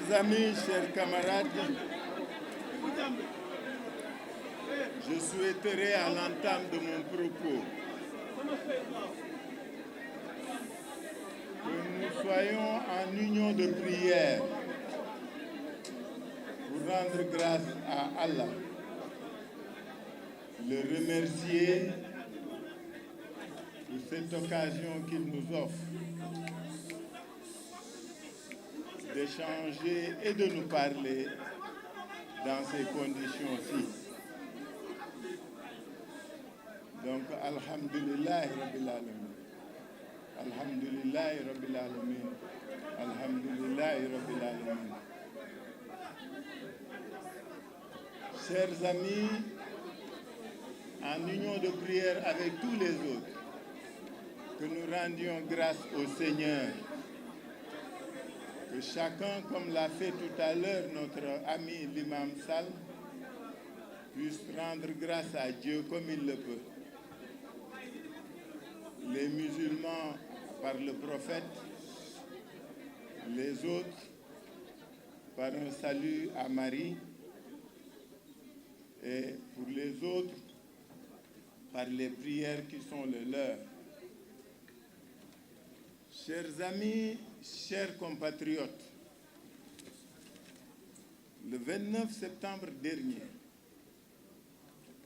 Chers amis, chers camarades, je souhaiterais à l'entame de mon propos que nous soyons en union de prière pour rendre grâce à Allah, le remercier pour cette occasion qu'il nous offre d'échanger et de nous parler dans ces conditions-ci. Donc, Alhamdulillah Rabbil Alamin. Alhamdulillah Rabbil Alamin. Alhamdulillah Rabbil Alamin. Chers amis, en union de prière avec tous les autres, que nous rendions grâce au Seigneur, que chacun, comme l'a fait tout à l'heure notre ami l'imam Sall, puisse rendre grâce à Dieu comme il le peut. Les musulmans par le prophète, les autres par un salut à Marie, et pour les autres par les prières qui sont les leurs. Chers amis, chers compatriotes, le 29 septembre dernier,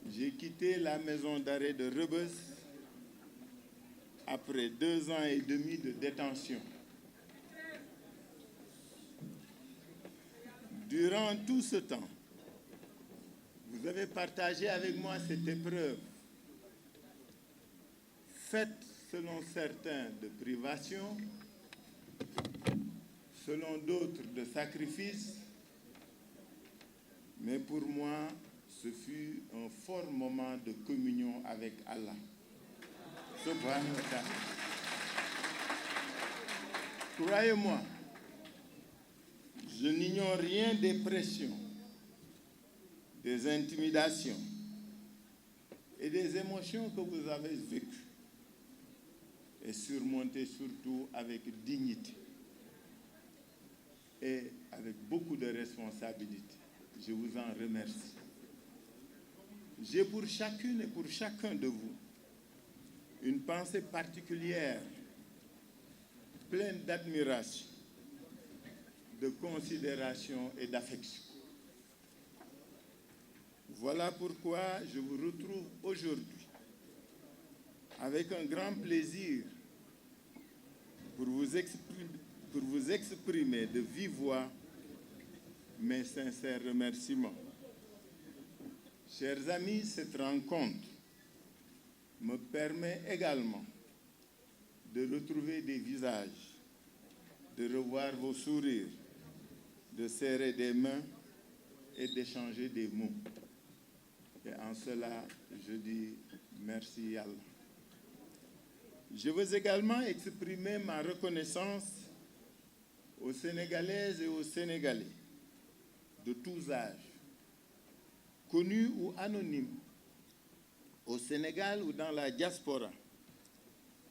j'ai quitté la maison d'arrêt de Rebeuss après 2 ans et demi de détention. Durant tout ce temps, vous avez partagé avec moi cette épreuve, faite selon certains de privation, selon d'autres de sacrifice, mais pour moi, ce fut un fort moment de communion avec Allah. Subhanahu wa ta'ala. Croyez-moi, je n'ignore rien des pressions, des intimidations et des émotions que vous avez vécues et surmontées surtout avec dignité et avec beaucoup de responsabilité. Je vous en remercie. J'ai pour chacune et pour chacun de vous une pensée particulière, pleine d'admiration, de considération et d'affection. Voilà pourquoi je vous retrouve aujourd'hui avec un grand plaisir pour vous exprimer de vive voix mes sincères remerciements. Chers amis, cette rencontre me permet également de retrouver des visages, de revoir vos sourires, de serrer des mains et d'échanger des mots. Et en cela, je dis merci Allah. Je veux également exprimer ma reconnaissance aux Sénégalaises et aux Sénégalais de tous âges, connus ou anonymes, au Sénégal ou dans la diaspora,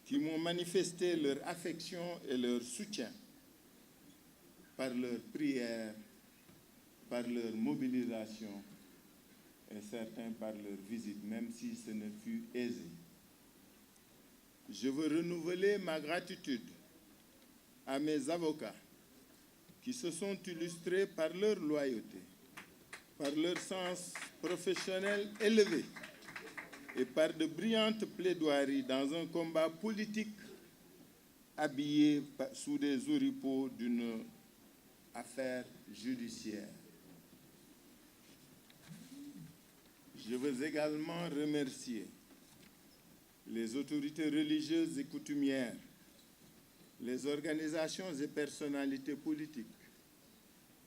qui m'ont manifesté leur affection et leur soutien par leurs prières, par leur mobilisation et certains par leur visite, même si ce ne fut aisé. Je veux renouveler ma gratitude à mes avocats qui se sont illustrés par leur loyauté, par leur sens professionnel élevé et par de brillantes plaidoiries dans un combat politique habillé sous des oripeaux d'une affaire judiciaire. Je veux également remercier les autorités religieuses et coutumières, les organisations et personnalités politiques,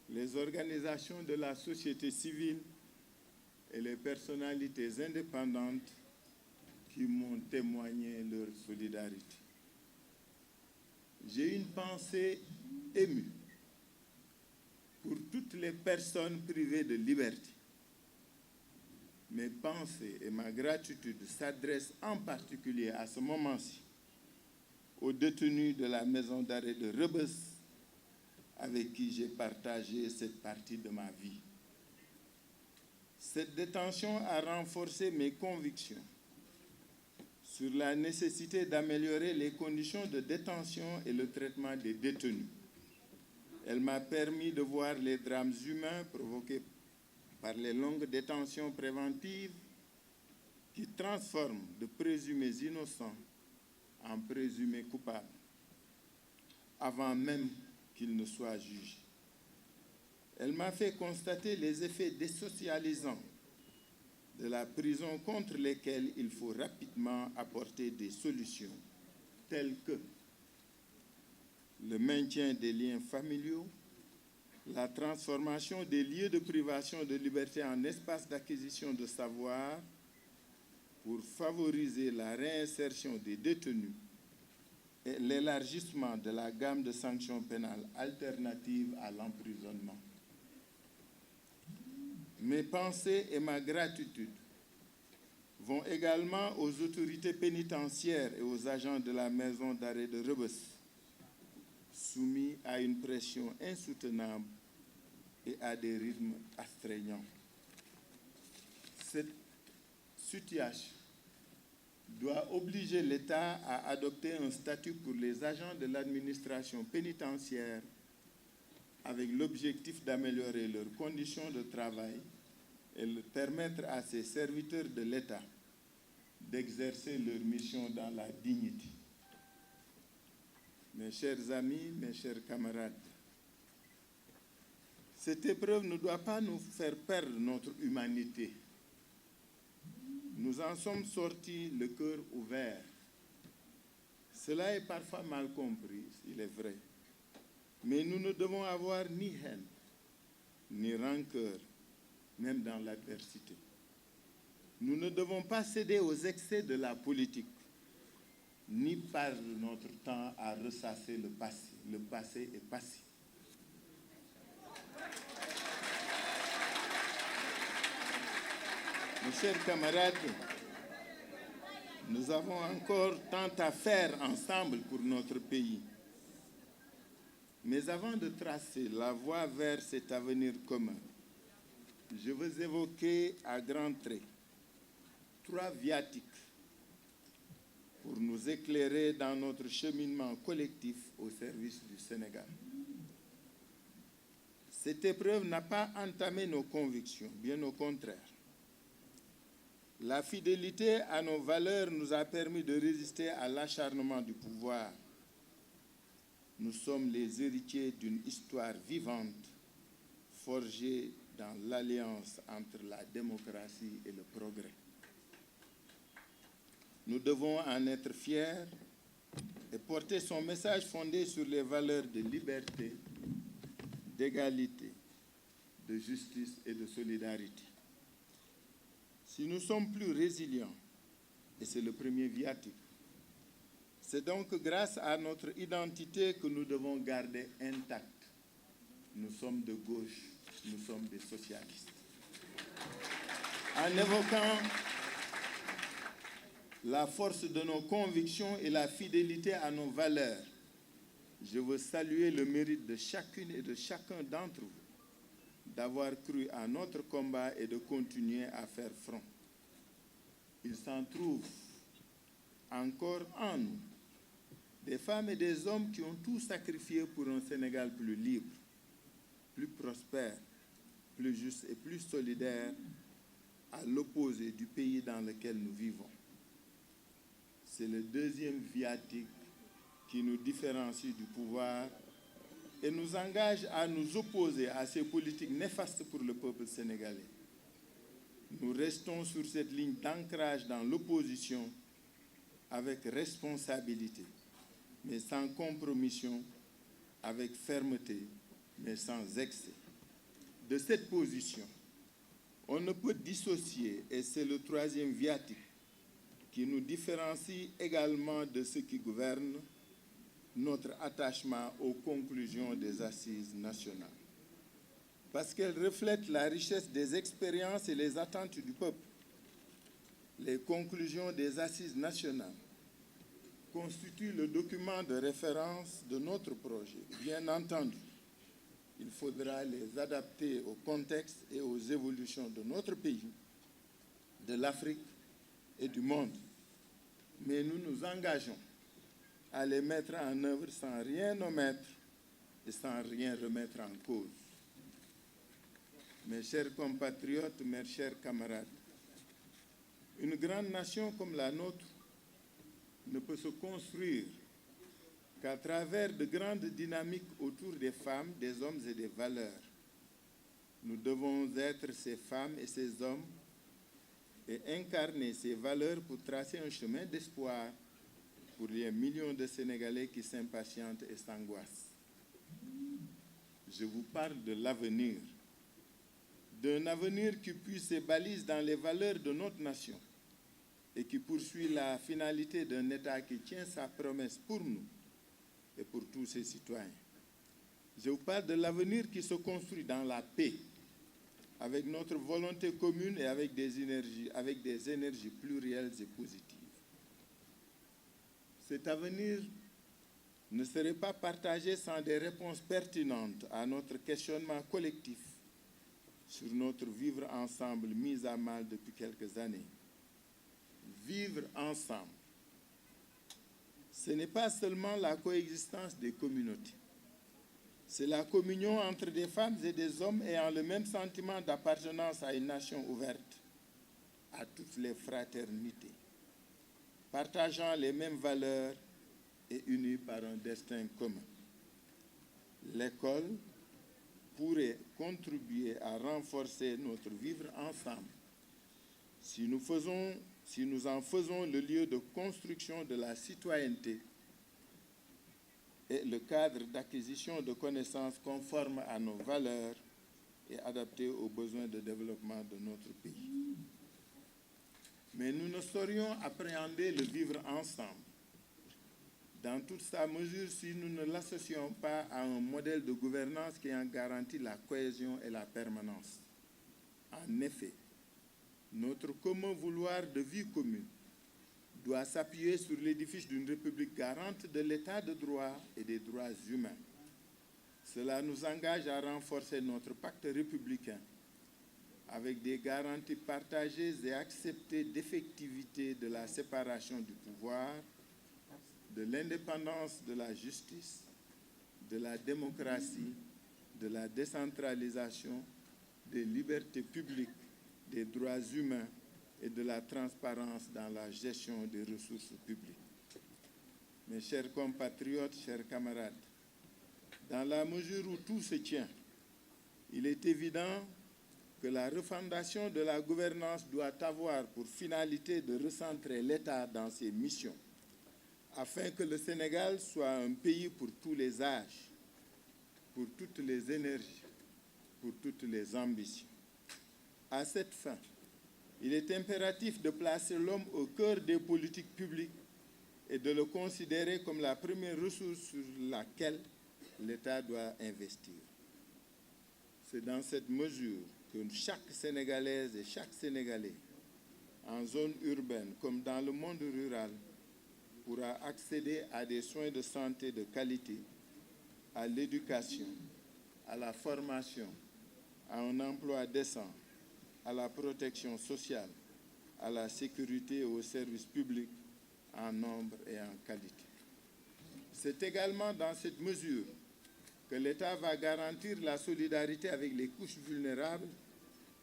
les organisations de la société civile et les personnalités indépendantes qui m'ont témoigné leur solidarité. J'ai une pensée émue pour toutes les personnes privées de liberté. Mes pensées et ma gratitude s'adressent en particulier à ce moment-ci aux détenus de la maison d'arrêt de Rebeuss, avec qui j'ai partagé cette partie de ma vie. Cette détention a renforcé mes convictions sur la nécessité d'améliorer les conditions de détention et le traitement des détenus. Elle m'a permis de voir les drames humains provoqués par les longues détentions préventives qui transforment de présumés innocents en présumés coupables, avant même qu'ils ne soient jugés. Elle m'a fait constater les effets désocialisants de la prison contre lesquels il faut rapidement apporter des solutions, telles que le maintien des liens familiaux, la transformation des lieux de privation de liberté en espaces d'acquisition de savoir pour favoriser la réinsertion des détenus et l'élargissement de la gamme de sanctions pénales alternatives à l'emprisonnement. Mes pensées et ma gratitude vont également aux autorités pénitentiaires et aux agents de la maison d'arrêt de Rebeuss, soumis à une pression insoutenable et à des rythmes astreignants. Cette situation doit obliger l'État à adopter un statut pour les agents de l'administration pénitentiaire avec l'objectif d'améliorer leurs conditions de travail et de permettre à ces serviteurs de l'État d'exercer leur mission dans la dignité. Mes chers amis, mes chers camarades, cette épreuve ne doit pas nous faire perdre notre humanité. Nous en sommes sortis le cœur ouvert. Cela est parfois mal compris, il est vrai. Mais nous ne devons avoir ni haine, ni rancœur, même dans l'adversité. Nous ne devons pas céder aux excès de la politique, ni perdre notre temps à ressasser le passé. Le passé est passé. Mes chers camarades, nous avons encore tant à faire ensemble pour notre pays. Mais avant de tracer la voie vers cet avenir commun, je veux évoquer à grands traits 3 viatiques pour nous éclairer dans notre cheminement collectif au service du Sénégal. Cette épreuve n'a pas entamé nos convictions, bien au contraire. La fidélité à nos valeurs nous a permis de résister à l'acharnement du pouvoir. Nous sommes les héritiers d'une histoire vivante, forgée dans l'alliance entre la démocratie et le progrès. Nous devons en être fiers et porter son message fondé sur les valeurs de liberté, d'égalité, de justice et de solidarité. Si nous sommes plus résilients, et c'est le premier viatique, c'est donc grâce à notre identité que nous devons garder intacte. Nous sommes de gauche, nous sommes des socialistes. En évoquant la force de nos convictions et la fidélité à nos valeurs, je veux saluer le mérite de chacune et de chacun d'entre vous d'avoir cru à notre combat et de continuer à faire front. Il s'en trouve encore en nous des femmes et des hommes qui ont tout sacrifié pour un Sénégal plus libre, plus prospère, plus juste et plus solidaire, à l'opposé du pays dans lequel nous vivons. C'est le deuxième viatique qui nous différencie du pouvoir et nous engage à nous opposer à ces politiques néfastes pour le peuple sénégalais. Nous restons sur cette ligne d'ancrage dans l'opposition avec responsabilité, mais sans compromission, avec fermeté, mais sans excès. De cette position, on ne peut dissocier, et c'est le troisième viatique qui nous différencie également de ceux qui gouvernent, notre attachement aux conclusions des assises nationales. Parce qu'elles reflètent la richesse des expériences et les attentes du peuple. Les conclusions des assises nationales constituent le document de référence de notre projet. Bien entendu, il faudra les adapter au contexte et aux évolutions de notre pays, de l'Afrique et du monde. Mais nous nous engageons à les mettre en œuvre sans rien omettre et sans rien remettre en cause. Mes chers compatriotes, mes chers camarades, une grande nation comme la nôtre ne peut se construire qu'à travers de grandes dynamiques autour des femmes, des hommes et des valeurs. Nous devons être ces femmes et ces hommes et incarner ces valeurs pour tracer un chemin d'espoir pour les millions de Sénégalais qui s'impatientent et s'angoissent. Je vous parle de l'avenir, d'un avenir qui puise ses balises dans les valeurs de notre nation et qui poursuit la finalité d'un État qui tient sa promesse pour nous et pour tous ses citoyens. Je vous parle de l'avenir qui se construit dans la paix, avec notre volonté commune et avec des énergies plurielles et positives. Cet avenir ne serait pas partagé sans des réponses pertinentes à notre questionnement collectif sur notre vivre ensemble mis à mal depuis quelques années. Vivre ensemble, ce n'est pas seulement la coexistence des communautés, c'est la communion entre des femmes et des hommes ayant le même sentiment d'appartenance à une nation ouverte, à toutes les fraternités, partageant les mêmes valeurs et unis par un destin commun. L'école pourrait contribuer à renforcer notre vivre ensemble si nous en faisons le lieu de construction de la citoyenneté et le cadre d'acquisition de connaissances conformes à nos valeurs et adaptées aux besoins de développement de notre pays. Mais nous ne saurions appréhender le vivre ensemble dans toute sa mesure si nous ne l'associons pas à un modèle de gouvernance qui en garantit la cohésion et la permanence. En effet, notre commun vouloir de vie commune doit s'appuyer sur l'édifice d'une république garante de l'état de droit et des droits humains. Cela nous engage à renforcer notre pacte républicain avec des garanties partagées et acceptées d'effectivité de la séparation du pouvoir, de l'indépendance de la justice, de la démocratie, de la décentralisation, des libertés publiques, des droits humains et de la transparence dans la gestion des ressources publiques. Mes chers compatriotes, chers camarades, dans la mesure où tout se tient, il est évident que la refondation de la gouvernance doit avoir pour finalité de recentrer l'État dans ses missions, afin que le Sénégal soit un pays pour tous les âges, pour toutes les énergies, pour toutes les ambitions. À cette fin, il est impératif de placer l'homme au cœur des politiques publiques et de le considérer comme la première ressource sur laquelle l'État doit investir. C'est dans cette mesure que chaque Sénégalaise et chaque Sénégalais, en zone urbaine comme dans le monde rural, pourra accéder à des soins de santé de qualité, à l'éducation, à la formation, à un emploi décent, à la protection sociale, à la sécurité et aux services publics en nombre et en qualité. C'est également dans cette mesure que l'État va garantir la solidarité avec les couches vulnérables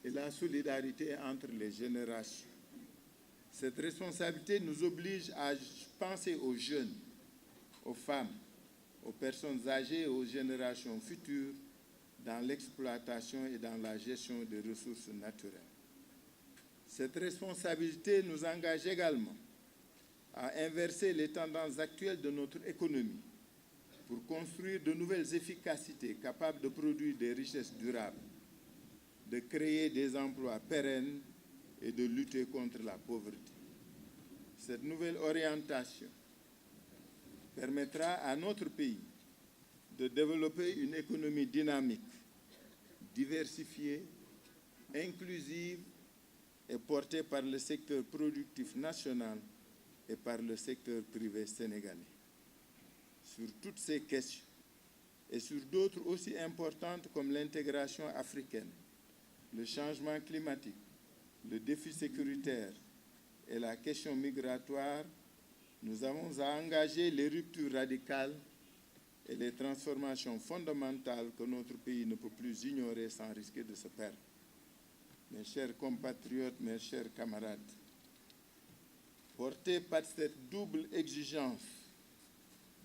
et la solidarité entre les générations. Cette responsabilité nous oblige à penser aux jeunes, aux femmes, aux personnes âgées et aux générations futures dans l'exploitation et dans la gestion des ressources naturelles. Cette responsabilité nous engage également à inverser les tendances actuelles de notre économie pour construire de nouvelles efficacités capables de produire des richesses durables, de créer des emplois pérennes et de lutter contre la pauvreté. Cette nouvelle orientation permettra à notre pays de développer une économie dynamique, diversifiée, inclusive et portée par le secteur productif national et par le secteur privé sénégalais. Sur toutes ces questions, et sur d'autres aussi importantes comme l'intégration africaine, le changement climatique, le défi sécuritaire et la question migratoire, nous avons à engager les ruptures radicales et les transformations fondamentales que notre pays ne peut plus ignorer sans risquer de se perdre. Mes chers compatriotes, mes chers camarades, portés par cette double exigence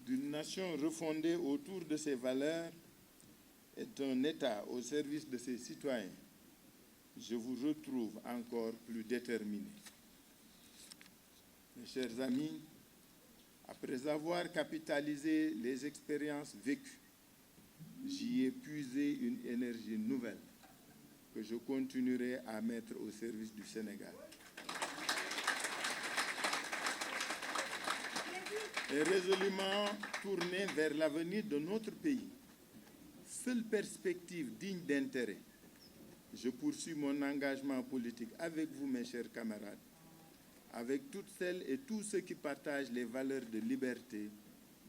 d'une nation refondée autour de ses valeurs et d'un État au service de ses citoyens, je vous retrouve encore plus déterminés. Mes chers amis, après avoir capitalisé les expériences vécues, j'y ai puisé une énergie nouvelle que je continuerai à mettre au service du Sénégal. Et résolument tourné vers l'avenir de notre pays, seule perspective digne d'intérêt, je poursuis mon engagement politique avec vous, mes chers camarades, avec toutes celles et tous ceux qui partagent les valeurs de liberté,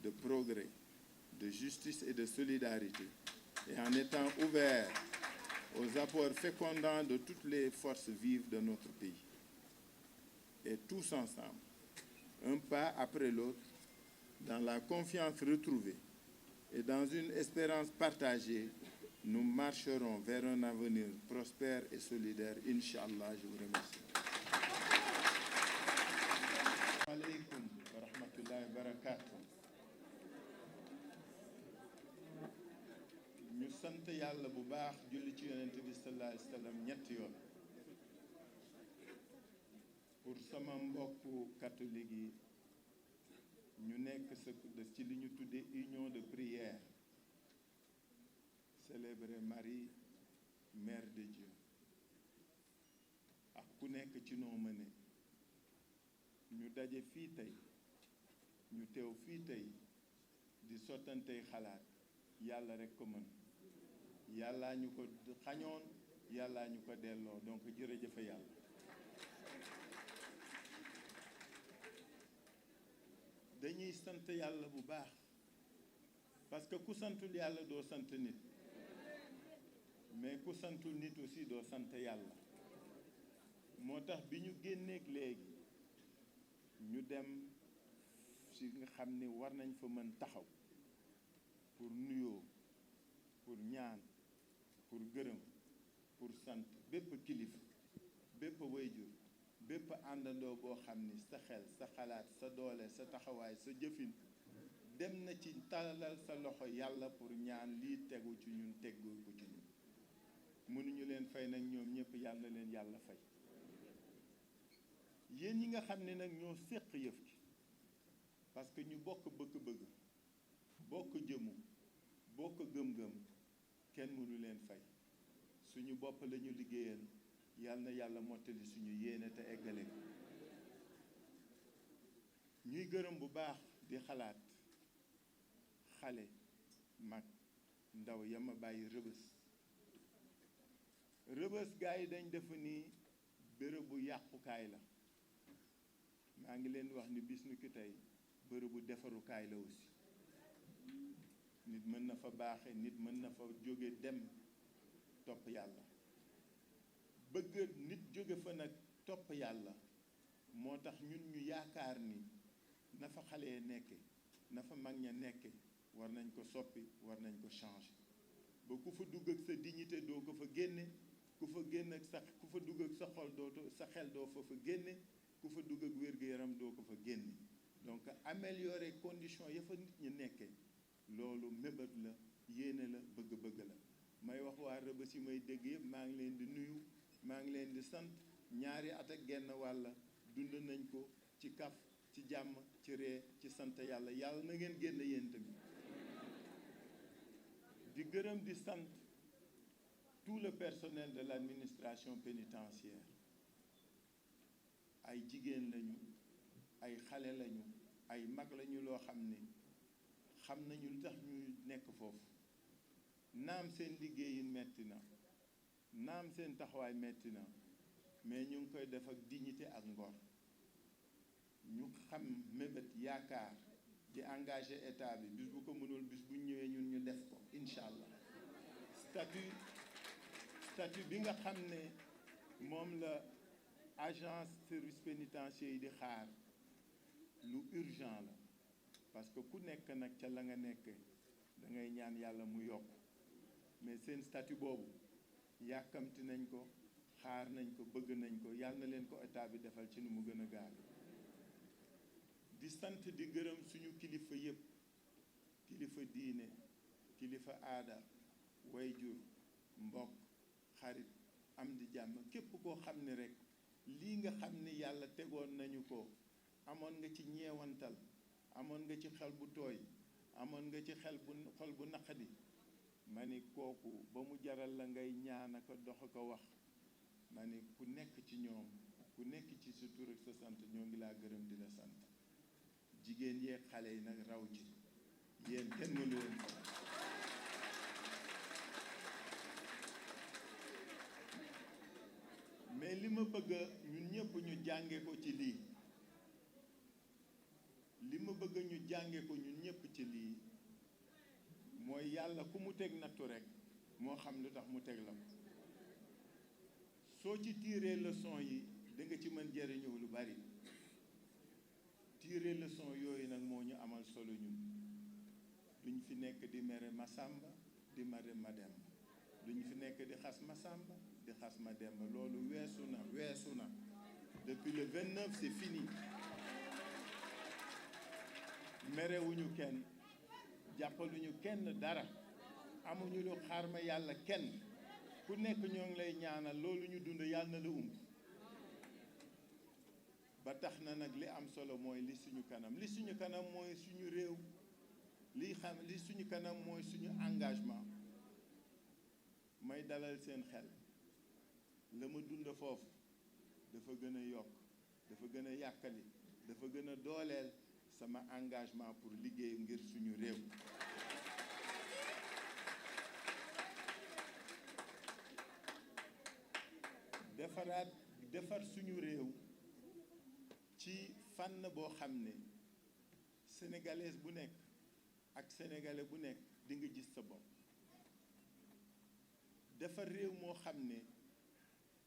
de progrès, de justice et de solidarité, et en étant ouvert aux apports fécondants de toutes les forces vives de notre pays. Et tous ensemble, un pas après l'autre, dans la confiance retrouvée et dans une espérance partagée, nous marcherons vers un avenir prospère et solidaire. Inch'Allah, je vous remercie. Aleykum wa rahmatullahi wa barakatuh. ñu sant yàlla bu baax julli ci yonent bi sallallahu alayhi wa sallam ñetti yoon pour sama mbokku catholique yi ñu nekk ci li ñu tuddee union de prière célébrer Marie mère de Dieu ak ku nekk ci noo mëne ñu daje fii tey ñu teew fii tey di sottantey xalaat yàlla rekk ko mën yàllaa ñu ko xañoon yàllaa ñu ko delloo donc jërëjëfe yàlla dañuy sant yàlla bu baax parce que ku santul yàlla doo sant nit mais ku santul nit aussi doo sant yàlla moo tax bi ñu génneek léegi ñu dem ci nga xam ni war nañ fa mën taxaw pour nuyoo pour ñaan pour gërëm pour sant bépp kilifa bépp wayjur bépp àndandoo boo xam ni sa xel sa xalaat sa doole sa taxawaay sa jëfin dem na ci tàllal sa loxo yàlla pour ñaan lii tegu ci ñun teggu ko ci ñun mënuñu leen fay nag ñoom ñëpp yàlla leen yàlla fay yéen ñi nga xam ne nag ñoo séq yëf gi parce que ñu bokk bëgg-bëgg bokk jëmu bokk gëm-gëm kenn mënu leen fay suñu bopp la ñu liggéeyal yàlla na yàlla mottali suñu yéene te eggale ko ñuy gërëm bu baax di xalaat xale mag ndaw yama bàyyi rëbës gaa yi dañ def ni bërëbu yàqukaay la maa ngi leen wax ni bis ni ki tey bërëbu defarukaay la aussi nit mën na fa baaxe nit mën na fa jóge dem topp yàlla bëgg nit jóge fa nag topp yàlla moo tax ñun ñu yaakaar ni na fa xale ya nekke na fa mag ña nekke war nañ ko soppi war nañ ko changer ba ku fa dugg ak sa dignité doo ko fa génne ku fa dugg ak sa xol doo sa xel doo fa génne ku fa dugg ak wér-gu-yaram doo ko fa génne donc améliorer condition ya fa nit ñi nekke loolu mébét la yéene la bëgg-bëgg la may wax waa Rebeuss yi may dégg yëpp maa ngi leen di nuyu maa ngi leen di sant ñaari at ak genn wàll dund nañ ko ci kaf ci jàmm ci ree ci sant yàlla yàlla na ngeen génn yéen tamit di gërëm di sant tout le personnel de l'administration pénitentiaire ay jigéen lañu ay xale lañu ay mag lañu loo xam ni xam nañu lu tax ñuy nekk foofu naam seen liggéeyin metti na naam seen taxawaay metti na mais ñu ngi koy def ak dignité ak ngor ñu xam mébét yaakaar di engagé état bi bis bu ko mënul bis bu ñëwee ñun ñu def ko incha allah statut bi nga xam ne moom la agence service pénitentiaire yi di xaar lu urgent la parce que ku nekk nag ca la nga nekk da ngay ñaan yàlla mu yokk mais seen statut boobu yàkkamti nañ ko xaar nañ ko bëgg nañ ko yàlla na leen ko état bi defal ci nu mu gën a gaaw di sant di gërëm suñu kilifa yépp kilifa diine kilifa aada wayjur mbokk xarit am di jàmm képp koo xam ne rek lii nga xam ni yàlla tegoon nañu ko amoon nga ci ñeewantal amoon nga ci xel bu tooy amoon nga ci xol bu naqadi ma ni kooku ba mu jaral la ngay ñaan ak dox ko wax ma ni ku nekk ci ñoom ku nekk ci sa tur ak sa sant ñoo ngi laa gërëm di la sant jigéen yeeg xale yi nag raw ci yéen kenn mënu leen ko mais li ma bëgg ñun ñëpp ñu jànge ko ci lii li ma bëgg ñu jànge ko ñun ñëpp ci lii mooy yàlla ku mu teg nattu rekk moo xam lu tax mu teg la ko soo ci tiiree leçon yi da nga ci mën jëriñoo lu bari tiiree leçon yooyu nag moo ñu amal solo ñun duñ fi nekk di mere Masamba di mere Mademba duñ fi nekk di xas Masamba di xas Mademba loolu weesu na depuis le 29 c'est fini merewuñu kenn jàppaluñu kenn dara amuñu lu xaar ma yàlla kenn ku nekk ñoo ngi lay ñaanal loolu ñu dund yàlla na la umb ba tax na nag li am solo mooy li suñu kanam mooy suñu réew li suñu kanam mooy suñu engagement may dalal seen xel la ma dund foofu dafa gën a yokk dafa gën a yàkkali dafa gën a dooleel sama engagement pour liggéey ngir suñu réew defar suñu réew ci fànn boo xam ne sénégalaise bu nekk ak sénégalais bu nekk di nga gis sa bopp defar réew moo xam ne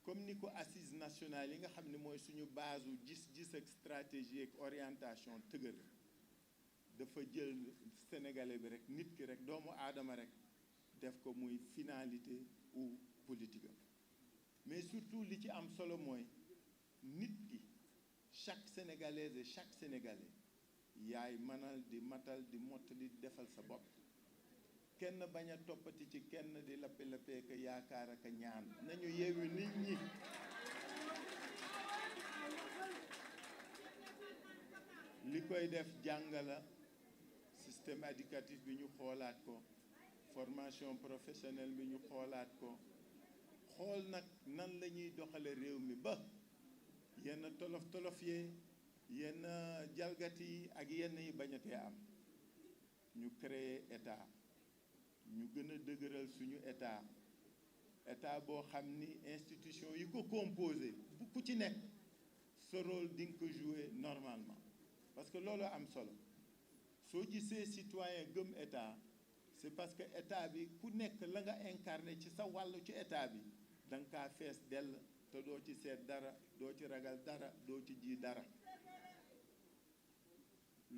comme ni ko assises nationales yi nga xam ne mooy suñu base u gis-gis ak stratégie ak orientation tëgër dafa jël sénégalais bi rek nit ki rek doomu aadama rek def ko muy finalité ou politique mais surtout li ci am solo mooy nit ki chaque sénégalaise et chaque sénégalais yaay mënal di matal di mottali di defal sa bopp kenn bañ a toppati ci kenn di lappe-lappee ka yaakaar ak ñaan nañu yeewu nit ñi li koy def jàng la système éducatif bi ñu xoolaat ko formation professionnelle bi ñu xoolaat ko xool nag nan la ñuy doxale réew mi ba yenn tolof-tolof yee yenn jalgati yi ak yenn yi bañatee am ñu créer état ñu gën a dëgëral suñu état boo xam ni institution yi ko composé bu ku ci nekk sa rôle di nga ko jouer normalement parce que loolu am solo soo gisee citoyen gëm état c'est parce que état bi ku nekk la nga incarné ci sa wàllu ci état bi da nga kaa fees dell te doo ci seet dara doo ci ragal dara doo ci ji dara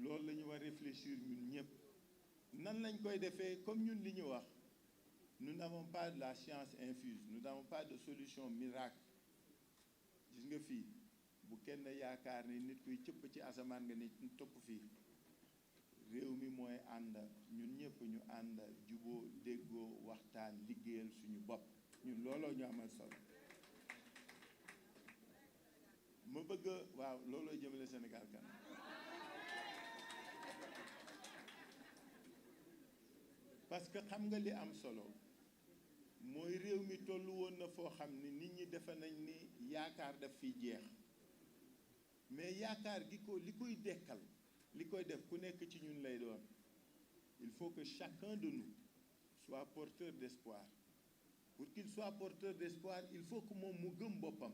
loolu la ñu war réfléchir ñun ñëpp nan lañ koy defee comme ñun li ñu wax nous n'avons pas de la science infuse nous n'avons pas de solution miracle gis nga fii bu kenn yaakaar ni nit kuy cëpp ci asamaan nga nit topp fii réew mi mooy ànd ñun ñëpp ñu ànd juboo déggoo waxtaan liggéeyal suñu bopp ñun looloo ñu amal solo ma bëgg waaw looloo jëmale Sénégal kanam parce que xam nga li am solo mooy réew mi tollu woon na foo xam ni nit ñi defe nañ ni yaakaar daf fiy jeex mais yaakaar gi ko li koy dekkal li koy def ku nekk ci ñun lay doon il faut que chacun de nous soit porteur d'espoir pour qu'il soit porteur d'espoir il faut que moom mu gëm boppam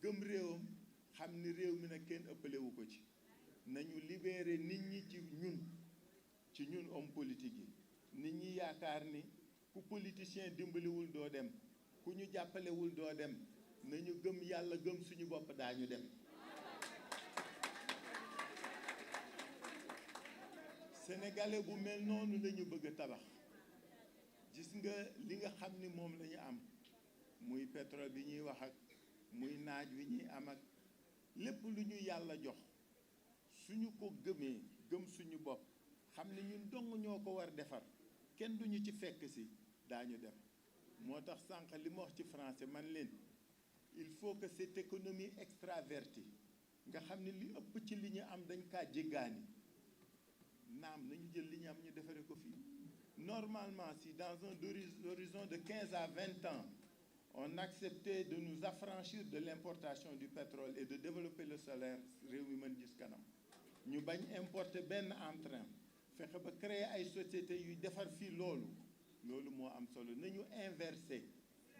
gëm réewam xam ni réew mi nag kenn ëppalewu ko ci nañu libérer nit ñi ci ñun ci ñun homme politique yi nit ñi yaakaar ni ku politicien dimbaliwul doo dem ku ñu jàppalewul doo dem nañu gëm yàlla gëm suñu bopp daañu dem. sénégalais bu mel noonu la ñu bëgg a tabax. gis nga li nga xam ni moom la ñu am muy pétrole bi ñuy wax ak muy naaj wi ñuy am ak lépp lu ñu yàlla jox suñu ko gëmee gëm suñu bopp xam ne ñun dong ñoo ko war defar kenn duñu ci fekk si daañu dem. moo tax sànq li ma wax ci français man leen il faut que cette économie extravertie nga xam ne li ëpp ci li ñu am dañ kaa jéggaani naam nañu jël li ñu am ñu defare ko fii. Normalement, si dans un horizon de 15 à 20 ans, on acceptait de nous affranchir de l'importation du pétrole et de développer le solaire, réew mi mën gis kanam ñu bañ importer benn entrain fexe ba créer ay sociétés yuy defar fii loolu moo am solo nañu inversé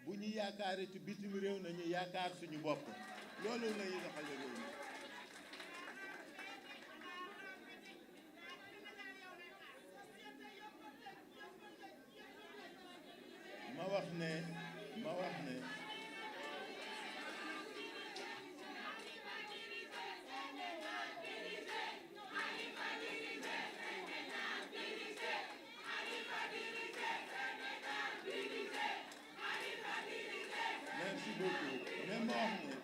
bu ñu yaakaarati bitim réew nañu yaakaar suñu bopp loolu lañuy doxale réew mi. ma wax ne merci beaucoup mais ma wax ne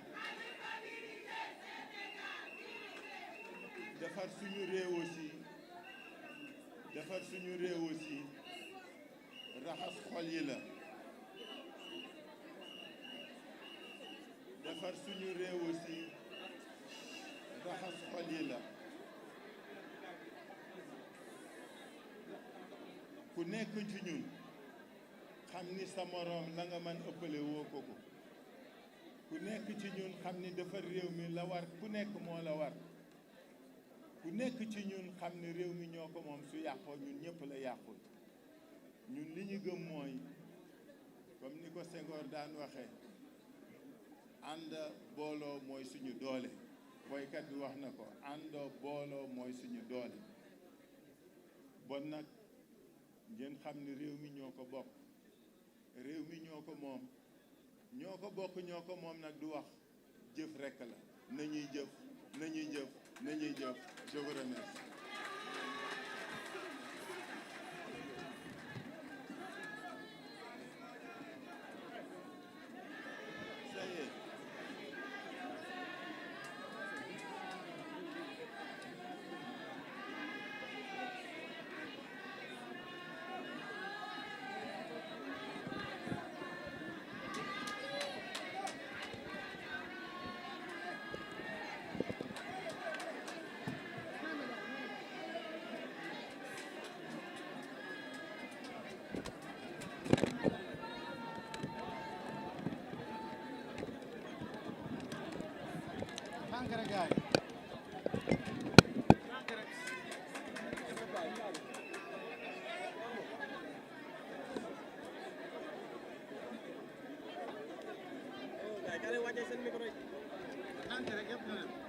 defar suñu réew aussi raxas xol yi la. defar suñu réew aussi raxas xol yi la. ku nekk ci ñun xam ni sa moroom la nga mën ëppale woo ko ko ku nekk ci ñun xam ni defar réew mi la war ku nekk moo la war ku nekk ci ñun xam ni réew mi ñoo ko moom su yàqoo ñun ñëpp la yàqul. ñun li ñu gëm mooy comme ni ko Senghor daan waxee ànd booloo mooy suñu doole woykat bi wax na ko ànd booloo mooy suñu doole. bon nag ngeen xam ni réew mi ñoo ko bokk réew mi ñoo ko moom ñoo ko bokk ñoo ko moom nag du wax jëf rekk la nañuy jëf je vous remercie. Kalian wajah sini mikro. Nanti rek yëpp na